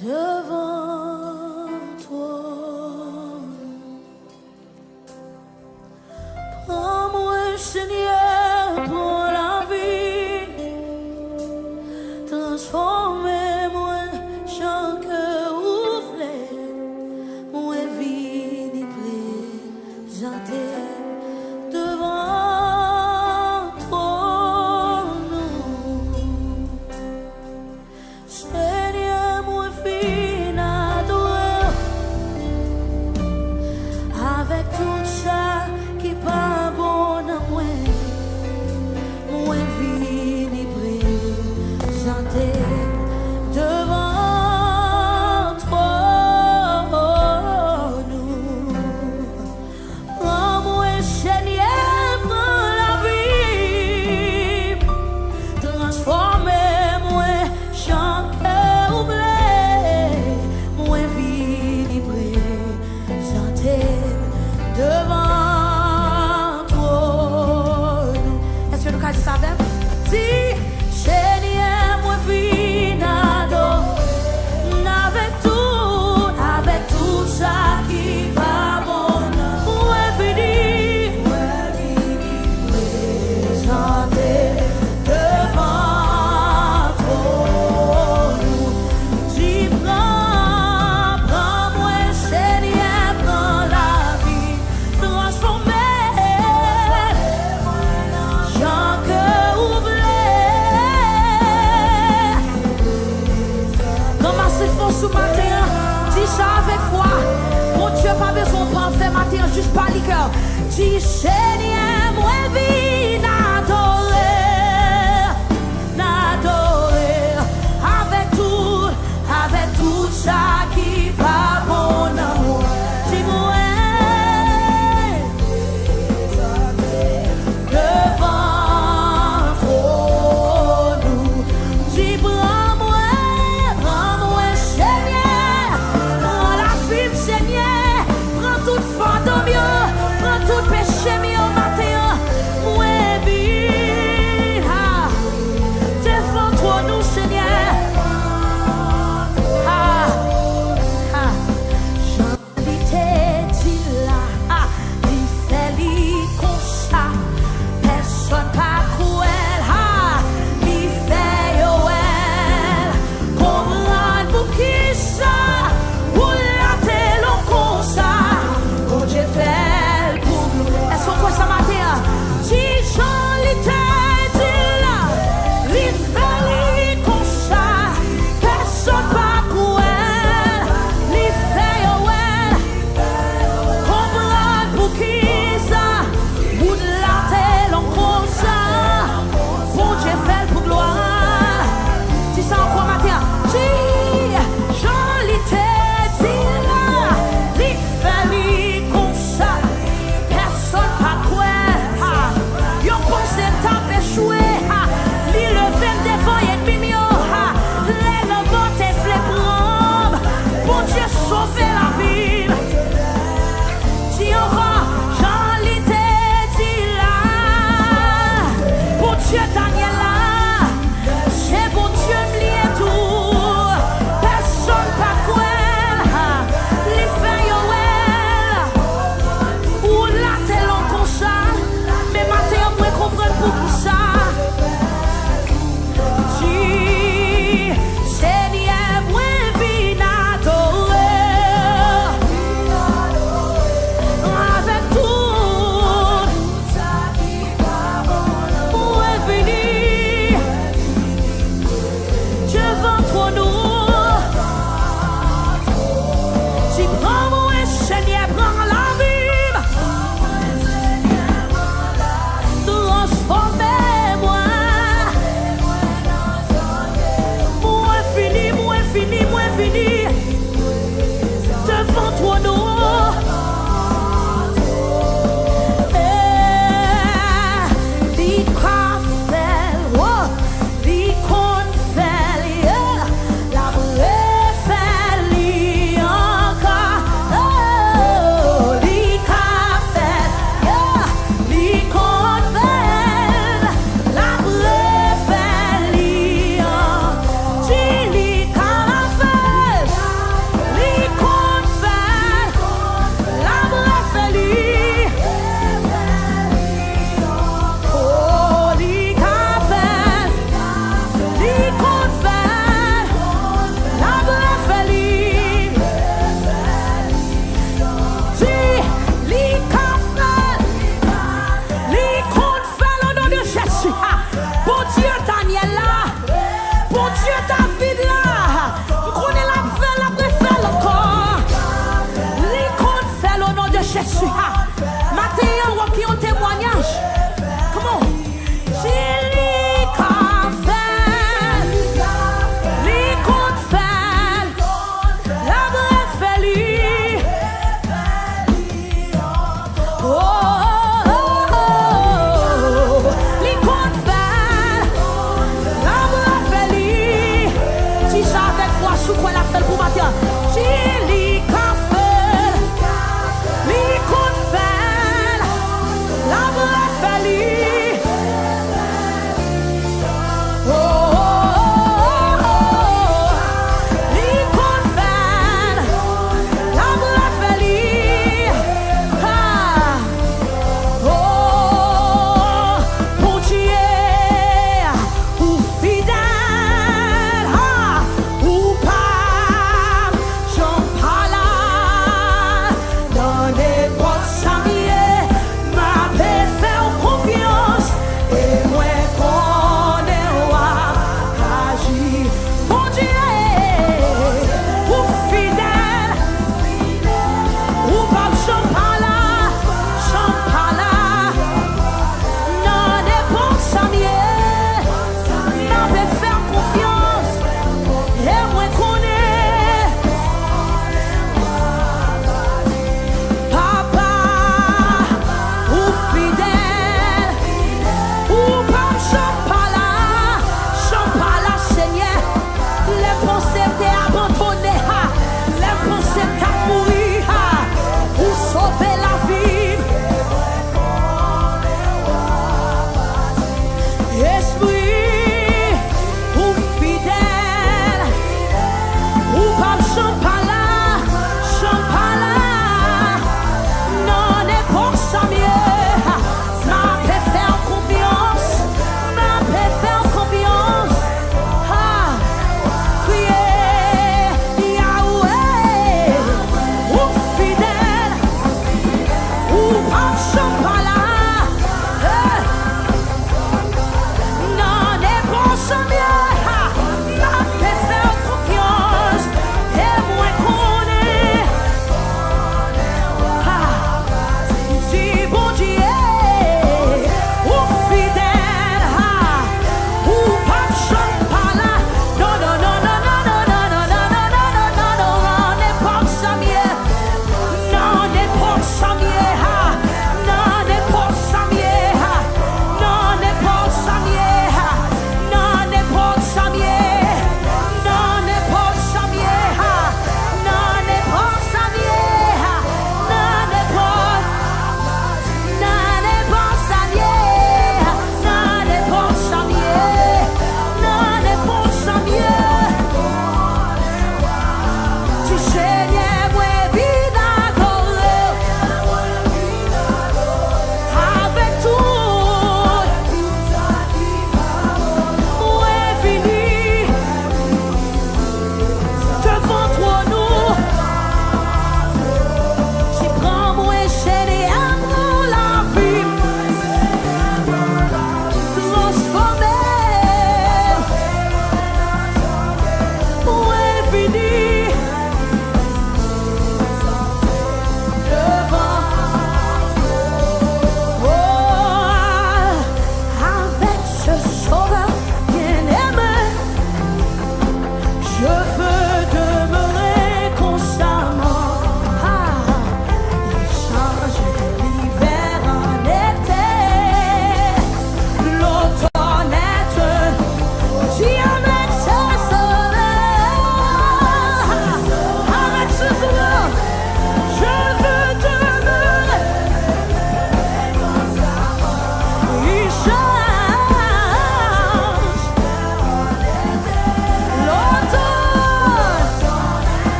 devant toi. Prends-moi, Seigneur, pour la vie. Transformez-moi chaque ouvre. Moi, vie présenter devant toi. Seigneur, moi, fin adorer avec tout ça qui pas bon à moi. Moi, vie présenter devant toi. Prends-moi, Seigneur, prends la vie. Transformez-moi chaque oublié. Moi, vie présenter devant toi. Est-ce que nous avons dit ça même? Dis, Seigneur, moi, vie avec tout ça qui va bon. Moi, vie présenter devant toi. Dis, prends-moi, Seigneur, prends la vie. Transformez chaque oublié. Comment c'est fort ce matin? Dis ça avec foi. Mon Dieu, pas besoin de faire matin, juste pas les cœurs. Dis, Seigneur, moi, vie, n'adorer, avec tout ça qui va bon amour. Dis-moi, devant toi, nous. Dis, prends-moi, Seigneur, prends la vie, Seigneur, prends toute fantôme, prends tout péché, matin, moi,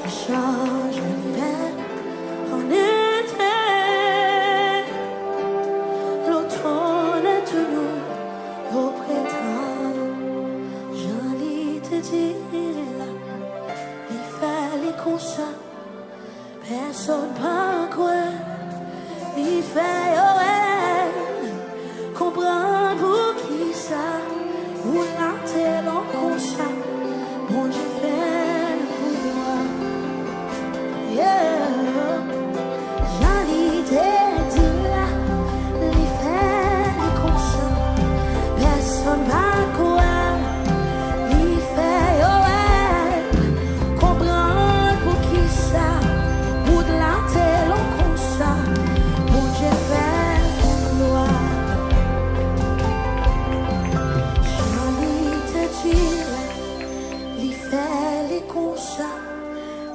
change l'hiver en été. L'automne est de nouveau printemps. J'en lis te dire là, il fait les conscients. Personne pas quoi, il fait ouais. Comprendre pour qui ça, ou la telle en conscient. Bon Dieu fait pour moi. Yeah. J'en lis te dire là, il fait les conscients. Personne pas quoi.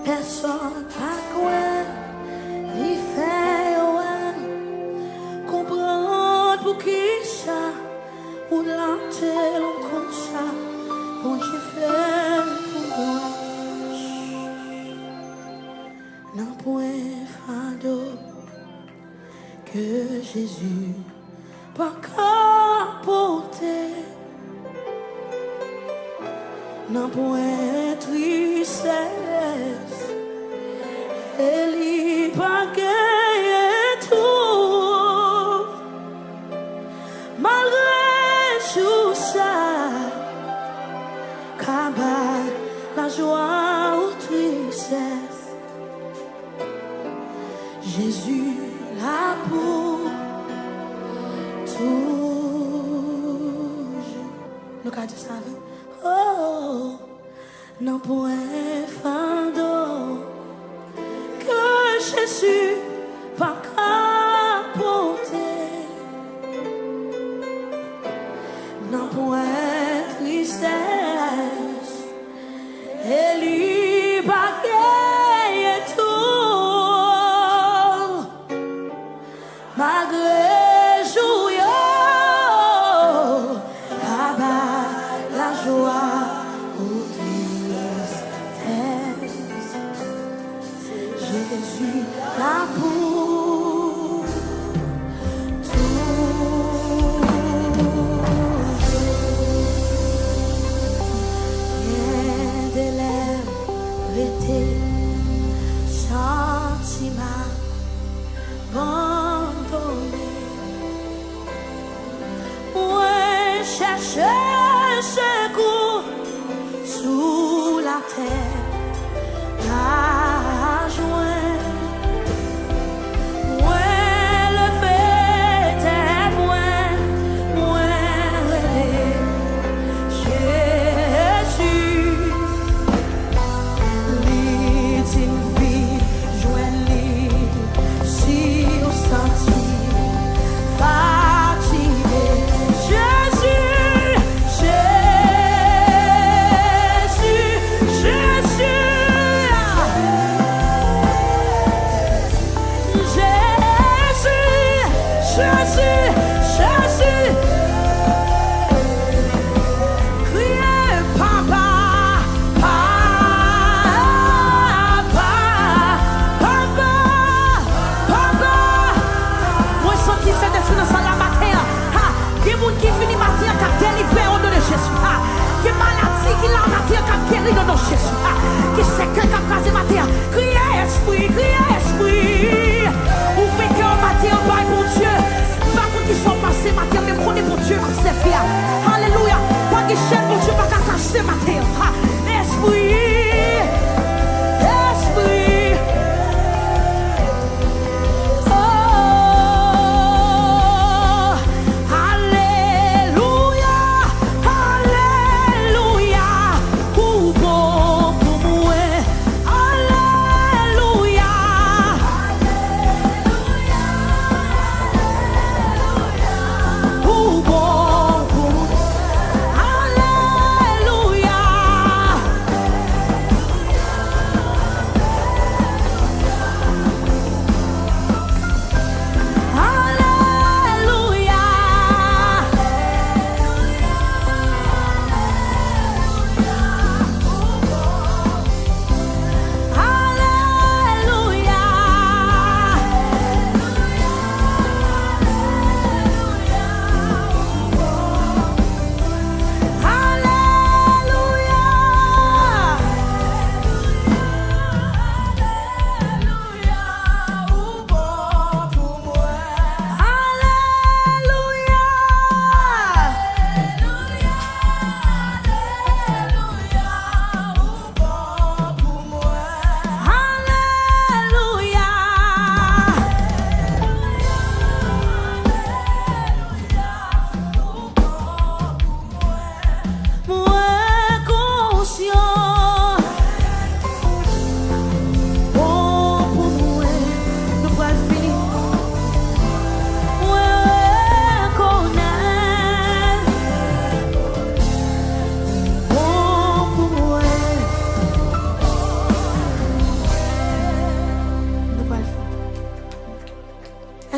Personne pas quoi, il fait ouais, comprendre pour qui ça, ou l'antenne comme ça, bon Dieu fait pour moi. Non point fardeau que Jésus pas porter. Non point tristesse, elle y pas gagné tout. Malgré tout ça, cabane la joie ou tristesse, Jésus là pour toujours. Look at this heaven. Oh, non point fardeau que Jésus pas porter. Non point tristesse, et lui pas gagné tout. Malgré joie ou tristesse, Jésus là pour toujours. Rien de l'air vêté, sentiment abandonné. Moi chercher secours sous la terre, la joie, moins le fait est moins Jésus, l'ultime vie, joie-lui, si au sentier, fatigué, Jésus. Jésus,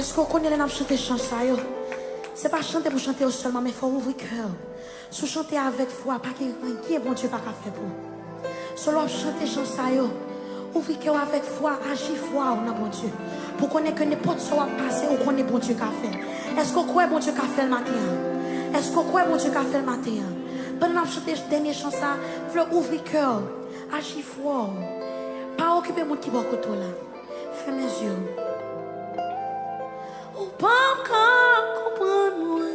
Est-ce qu'on connaît les nappes chanter chanson? C'est pas chanter pour chanter seulement, mais il faut ouvrir le cœur. Si chanter avec foi, pas qui est bon Dieu pas qu'à faire pour. Solo chanter chanson, ouvrir le cœur avec foi, agir foi au nom bon Dieu. Pour connaître que n'importe ce qui va passer, ou connaît bon Dieu qu'a fait. Est-ce qu'on croit bon Dieu qu'a fait le matin? Est-ce qu'on croit bon Dieu qu'a fait le matin? Pendant que je chante dernière chanson, je veux ouvrir le cœur, agir foi. Pas occuper mon petit bocoto là. Ferme mes yeux. Ou pas comprendre moi.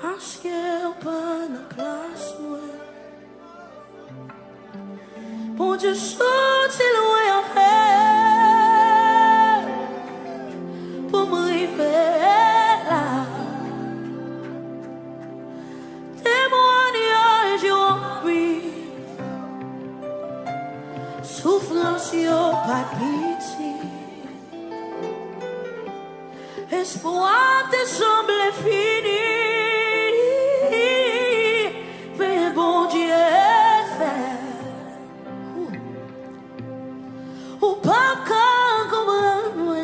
Parce que ou pas na place moi. Bon Dieu, sorti loin avec. Pour m'arriver là. Témoignage yo oui. Souffrance yo pas pitié. Espoir te semble fini. Mais bon Dieu fait. Ou pas comprendre.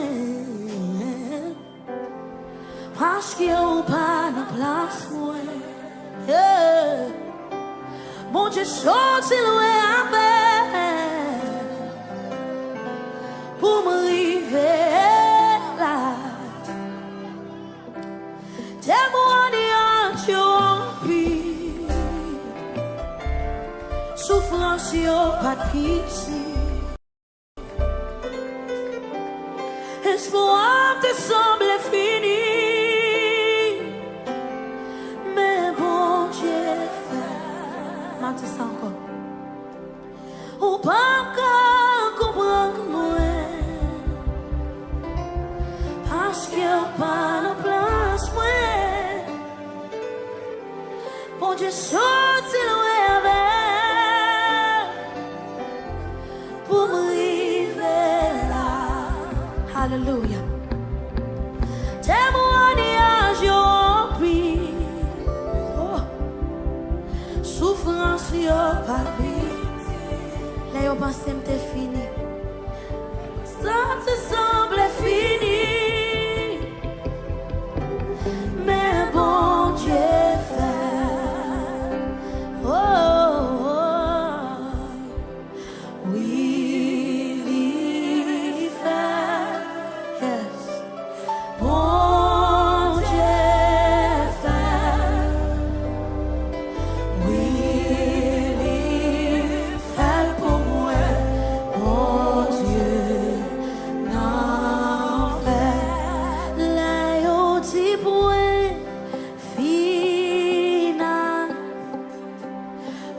Parce qu'il n'y a pas de place. Mon Dieu, sorti loin avec. Pour m'arriver là. Témoignage rempli. Souffrance pas de pitié. Espoir te semble fini. Mais bon Dieu fait. Mate ça encore. Ou pas comprendre moi. Parce qu'il n'y a pas de place moi. Bon Dieu sorti loin avec. Pour m'arriver là. Hallelujah. Témoignage yo pris. Oh. Souffrance yo pas pitié. Là yo pense m'te fini. Ça te semble fini. Mais bon Dieu fait. Oh, oh, oh. Oui.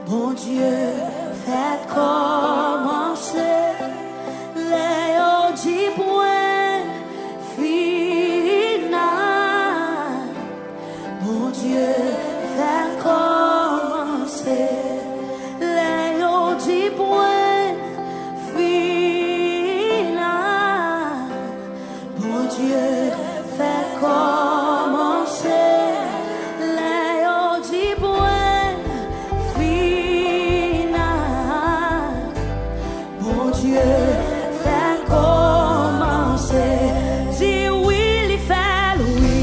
Bon Dieu, faites commencer les dix points final. Bon Dieu, faites commencer les dix points final. Bon Dieu, faites commencer les dix points. Fait commencer. Dis oui, il fait, oui,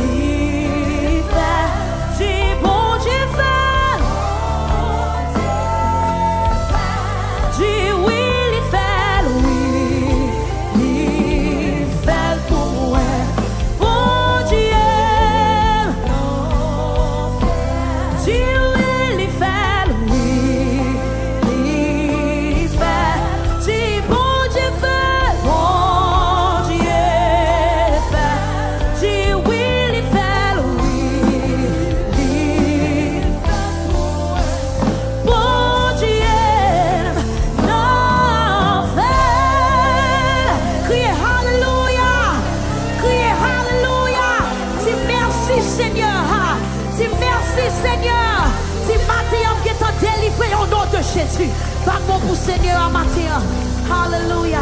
il fait. Dis bon Dieu fait. Dis oui, il fait, oui, il fait pour moi. Bon Dieu. Dis oui, il fait, oui. Seigneur, si matin qui t'a délivré au nom de Jésus, pas bon pour Seigneur à matin. Hallelujah.